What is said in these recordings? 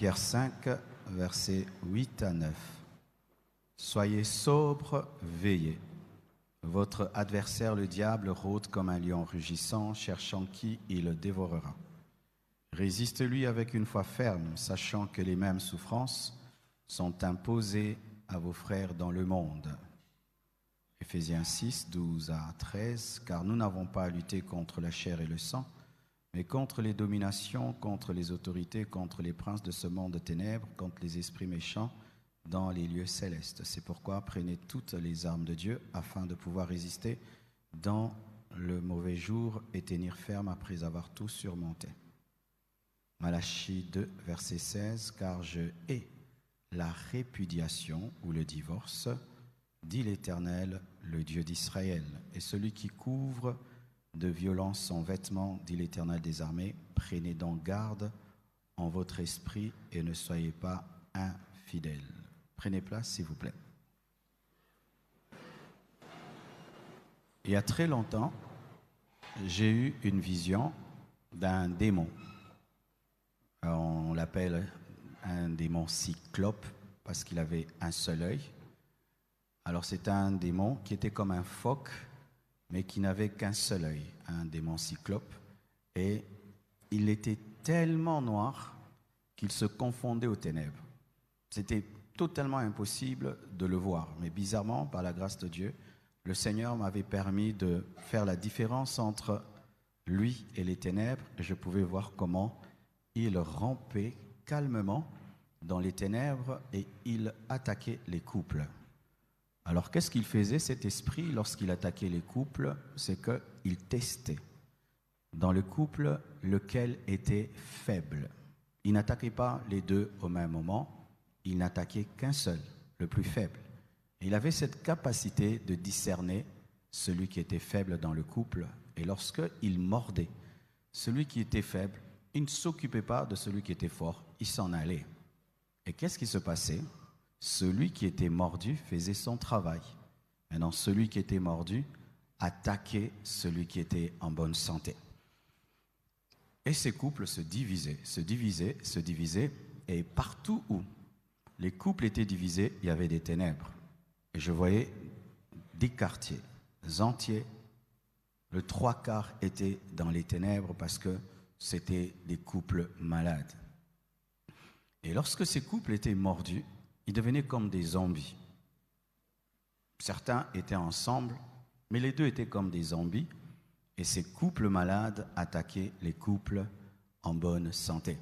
Pierre 5, versets 8 à 9. Soyez sobres, veillez. Votre adversaire, le diable, rôde comme un lion rugissant, cherchant qui il dévorera. Résistez-lui avec une foi ferme, sachant que les mêmes souffrances sont imposées à vos frères dans le monde. Éphésiens 6, 12 à 13. Car nous n'avons pas à lutter contre la chair et le sang, mais contre les dominations, contre les autorités, contre les princes de ce monde de ténèbres, contre les esprits méchants dans les lieux célestes. C'est pourquoi prenez toutes les armes de Dieu afin de pouvoir résister dans le mauvais jour et tenir ferme après avoir tout surmonté. Malachie 2, verset 16. Car je hais la répudiation ou le divorce, dit l'Éternel, le Dieu d'Israël, et celui qui couvre de violence son vêtement, dit l'Éternel des armées. Prenez donc garde en votre esprit et ne soyez pas infidèles. Prenez place, s'il vous plaît. Il y a très longtemps, j'ai eu une vision d'un démon. On l'appelle un démon cyclope parce qu'il avait un seul œil. Alors c'est un démon qui était comme un phoque, mais qui n'avait qu'un seul œil, un démon cyclope. Et il était tellement noir qu'il se confondait aux ténèbres. C'était totalement impossible de le voir. Mais bizarrement, par la grâce de Dieu, le Seigneur m'avait permis de faire la différence entre lui et les ténèbres. Et je pouvais voir comment il rampait calmement dans les ténèbres et il attaquait les couples. Alors qu'est-ce qu'il faisait, cet esprit, lorsqu'il attaquait les couples? C'est qu'il testait dans le couple lequel était faible. Il n'attaquait pas les deux au même moment, il n'attaquait qu'un seul, le plus faible. Il avait cette capacité de discerner celui qui était faible dans le couple, et lorsqu'il mordait celui qui était faible, il ne s'occupait pas de celui qui était fort, il s'en allait. Et qu'est-ce qui se passait? Celui qui était mordu faisait son travail. Maintenant, celui qui était mordu attaquait celui qui était en bonne santé. Et ces couples se divisaient, et partout où les couples étaient divisés, il y avait des ténèbres. Et je voyais des quartiers entiers, le 3/4 étaient dans les ténèbres parce que c'était des couples malades. Et lorsque ces couples étaient mordus, ils devenaient comme des zombies. Certains étaient ensemble, mais les deux étaient comme des zombies. Et ces couples malades attaquaient les couples en bonne santé.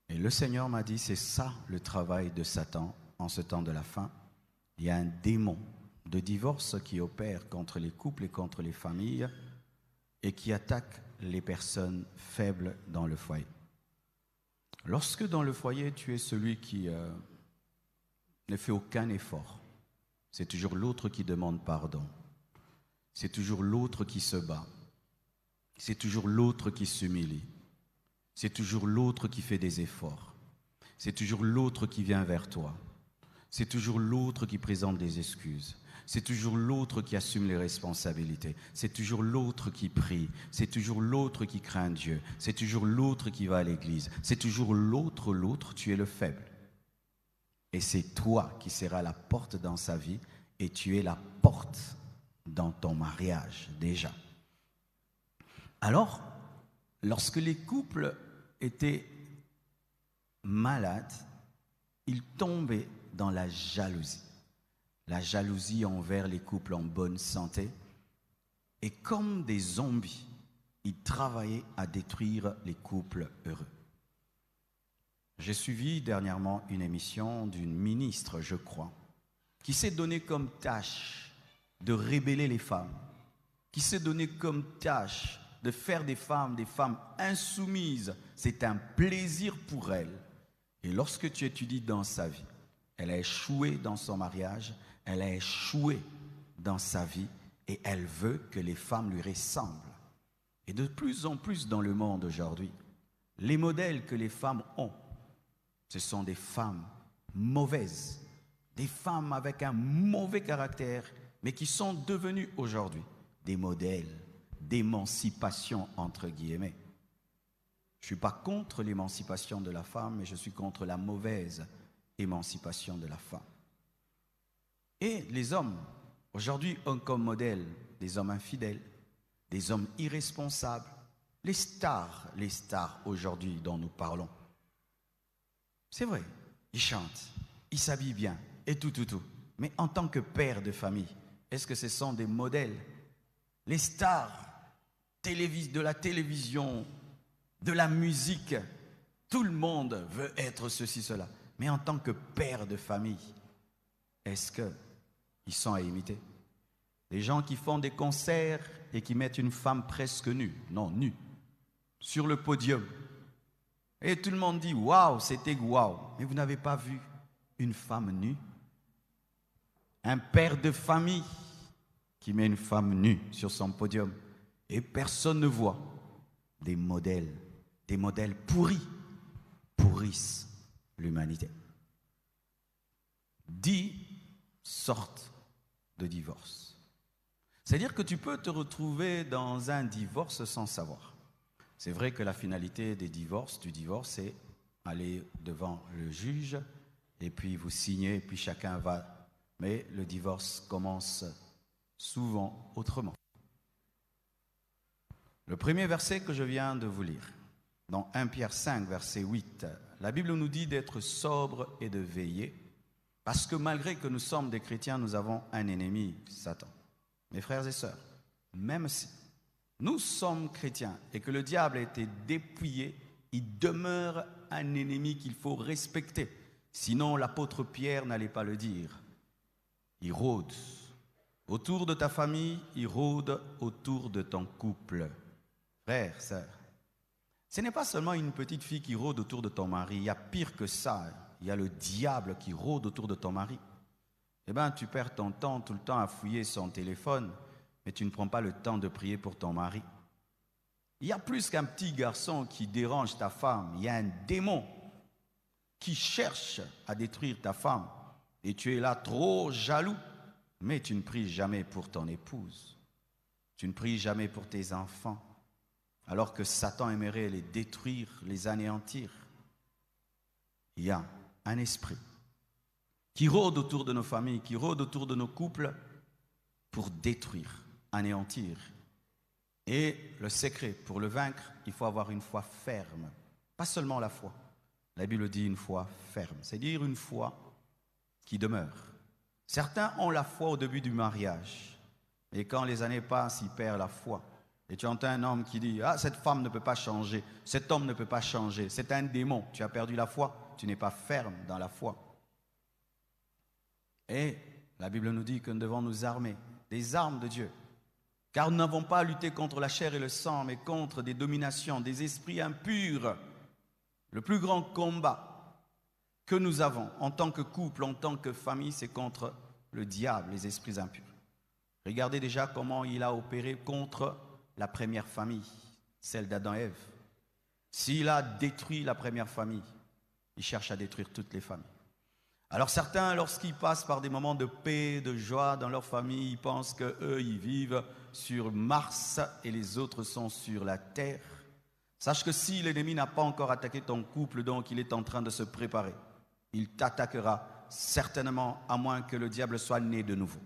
Et le Seigneur m'a dit, c'est ça le travail de Satan en ce temps de la fin. Il y a un démon de divorce qui opère contre les couples et contre les familles et qui attaque les personnes faibles dans le foyer. Lorsque dans le foyer, tu es celui qui ne fait aucun effort, c'est toujours l'autre qui demande pardon. C'est toujours l'autre qui se bat. C'est toujours l'autre qui s'humilie. C'est toujours l'autre qui fait des efforts. C'est toujours l'autre qui vient vers toi. C'est toujours l'autre qui présente des excuses. C'est toujours l'autre qui assume les responsabilités. C'est toujours l'autre qui prie. C'est toujours l'autre qui craint Dieu. C'est toujours l'autre qui va à l'église. C'est toujours l'autre, tu es le faible. Et c'est toi qui seras la porte dans sa vie et tu es la porte dans ton mariage déjà. Alors, lorsque les couples étaient malades, ils tombaient dans la jalousie. La jalousie envers les couples en bonne santé. Et comme des zombies, ils travaillaient à détruire les couples heureux. J'ai suivi dernièrement une émission d'une ministre, je crois, qui s'est donné comme tâche de rébeller les femmes, qui s'est donné comme tâche de faire des femmes insoumises. C'est un plaisir pour elle. Et lorsque tu étudies dans sa vie, elle a échoué dans son mariage, elle a échoué dans sa vie et elle veut que les femmes lui ressemblent. Et de plus en plus dans le monde aujourd'hui, les modèles que les femmes ont, ce sont des femmes mauvaises, des femmes avec un mauvais caractère, mais qui sont devenues aujourd'hui des modèles d'émancipation, entre guillemets. Je ne suis pas contre l'émancipation de la femme, mais je suis contre la mauvaise émancipation de la femme. Et les hommes, aujourd'hui, ont comme modèle des hommes infidèles, des hommes irresponsables, les stars aujourd'hui dont nous parlons. C'est vrai, ils chantent, ils s'habillent bien, et tout. Mais en tant que père de famille, est-ce que ce sont des modèles? Les stars de la télévision, de la musique, tout le monde veut être ceci, cela. Mais en tant que père de famille, est-ce qu'ils sont à imiter? Les gens qui font des concerts et qui mettent une femme presque nue, non nue, sur le podium. Et tout le monde dit « Waouh, c'était waouh ». Mais vous n'avez pas vu une femme nue? Un père de famille qui met une femme nue sur son podium et personne ne voit. Des modèles pourrissent l'humanité. 10 sortes de divorce. C'est-à-dire que tu peux te retrouver dans un divorce sans savoir. C'est vrai que la finalité du divorce, c'est aller devant le juge et puis vous signez et puis chacun va. Mais le divorce commence souvent autrement. Le premier verset que je viens de vous lire, dans 1 Pierre 5, verset 8, la Bible nous dit d'être sobre et de veiller, parce que malgré que nous sommes des chrétiens, nous avons un ennemi, Satan. Mes frères et sœurs, même si nous sommes chrétiens et que le diable a été dépouillé, il demeure un ennemi qu'il faut respecter. Sinon, l'apôtre Pierre n'allait pas le dire. Il rôde autour de ta famille, il rôde autour de ton couple. Frères, sœurs, ce n'est pas seulement une petite fille qui rôde autour de ton mari, il y a pire que ça. Il y a le diable qui rôde autour de ton mari. Eh bien, tu perds ton temps tout le temps à fouiller son téléphone, mais tu ne prends pas le temps de prier pour ton mari. Il y a plus qu'un petit garçon qui dérange ta femme. Il y a un démon qui cherche à détruire ta femme. Et tu es là trop jaloux, mais tu ne pries jamais pour ton épouse. Tu ne pries jamais pour tes enfants, alors que Satan aimerait les détruire, les anéantir. Il y a un esprit qui rôde autour de nos familles, qui rôde autour de nos couples pour détruire, anéantir. Et le secret, pour le vaincre, il faut avoir une foi ferme. Pas seulement la foi. La Bible dit une foi ferme, c'est-à-dire une foi qui demeure. Certains ont la foi au début du mariage, et quand les années passent, ils perdent la foi. Et tu entends un homme qui dit « Ah, cette femme ne peut pas changer, cet homme ne peut pas changer, c'est un démon, tu as perdu la foi, tu n'es pas ferme dans la foi. » Et la Bible nous dit que nous devons nous armer des armes de Dieu, car nous n'avons pas à lutter contre la chair et le sang, mais contre des dominations, des esprits impurs. Le plus grand combat que nous avons en tant que couple, en tant que famille, c'est contre le diable, les esprits impurs. Regardez déjà comment il a opéré contre la première famille, celle d'Adam et Ève. S'il a détruit la première famille, il cherche à détruire toutes les familles. Alors certains, lorsqu'ils passent par des moments de paix, de joie dans leur famille, ils pensent qu'eux, ils vivent sur Mars et les autres sont sur la Terre. Sache que si l'ennemi n'a pas encore attaqué ton couple, donc il est en train de se préparer. Il t'attaquera certainement, à moins que le diable soit né de nouveau.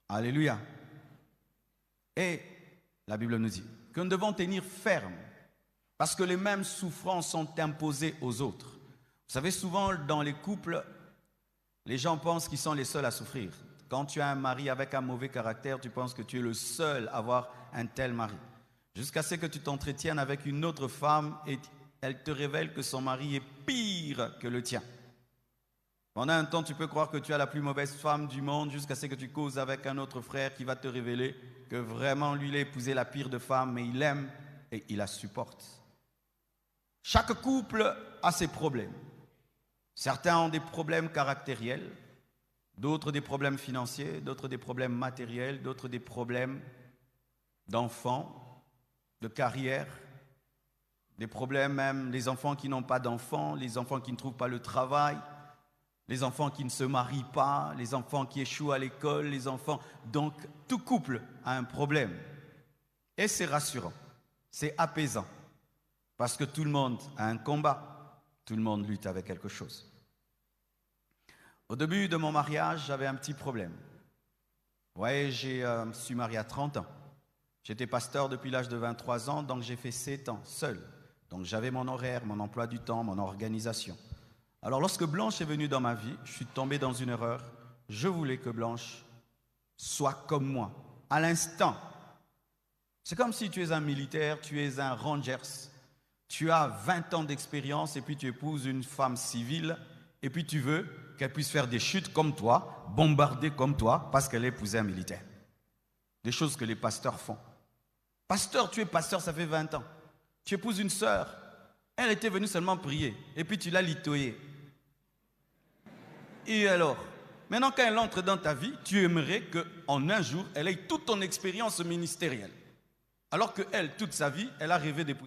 Alléluia. Et la Bible nous dit que nous devons tenir ferme, parce que les mêmes souffrances sont imposées aux autres. Vous savez, souvent dans les couples, les gens pensent qu'ils sont les seuls à souffrir. Quand tu as un mari avec un mauvais caractère, tu penses que tu es le seul à avoir un tel mari. Jusqu'à ce que tu t'entretiennes avec une autre femme et elle te révèle que son mari est pire que le tien. Pendant un temps, tu peux croire que tu as la plus mauvaise femme du monde jusqu'à ce que tu causes avec un autre frère qui va te révéler que vraiment lui, il a épousé la pire de femme, mais il l'aime et il la supporte. Chaque couple a ses problèmes. Certains ont des problèmes caractériels, d'autres des problèmes financiers, d'autres des problèmes matériels, d'autres des problèmes d'enfants, de carrière, des problèmes même, les enfants qui n'ont pas d'enfants, les enfants qui ne trouvent pas le travail, les enfants qui ne se marient pas, les enfants qui échouent à l'école, les enfants... Donc, tout couple a un problème. Et c'est rassurant. C'est apaisant. Parce que tout le monde a un combat. Tout le monde lutte avec quelque chose. Au début de mon mariage, j'avais un petit problème. Vous voyez, je suis marié à 30 ans. J'étais pasteur depuis l'âge de 23 ans, donc j'ai fait 7 ans seul. Donc j'avais mon horaire, mon emploi du temps, mon organisation. Alors lorsque Blanche est venue dans ma vie, je suis tombé dans une erreur. Je voulais que Blanche soit comme moi, à l'instant. C'est comme si tu es un militaire, tu es un rangers. Tu as 20 ans d'expérience et puis tu épouses une femme civile et puis tu veux qu'elle puisse faire des chutes comme toi, bombarder comme toi, parce qu'elle a épousé un militaire. Des choses que les pasteurs font. Pasteur, tu es pasteur, ça fait 20 ans. Tu épouses une sœur. Elle était venue seulement prier. Et puis tu l'as litoyée. Et alors, maintenant quand elle entre dans ta vie, tu aimerais qu'en un jour, elle ait toute ton expérience ministérielle. Alors qu'elle, toute sa vie, elle a rêvé d'épouser.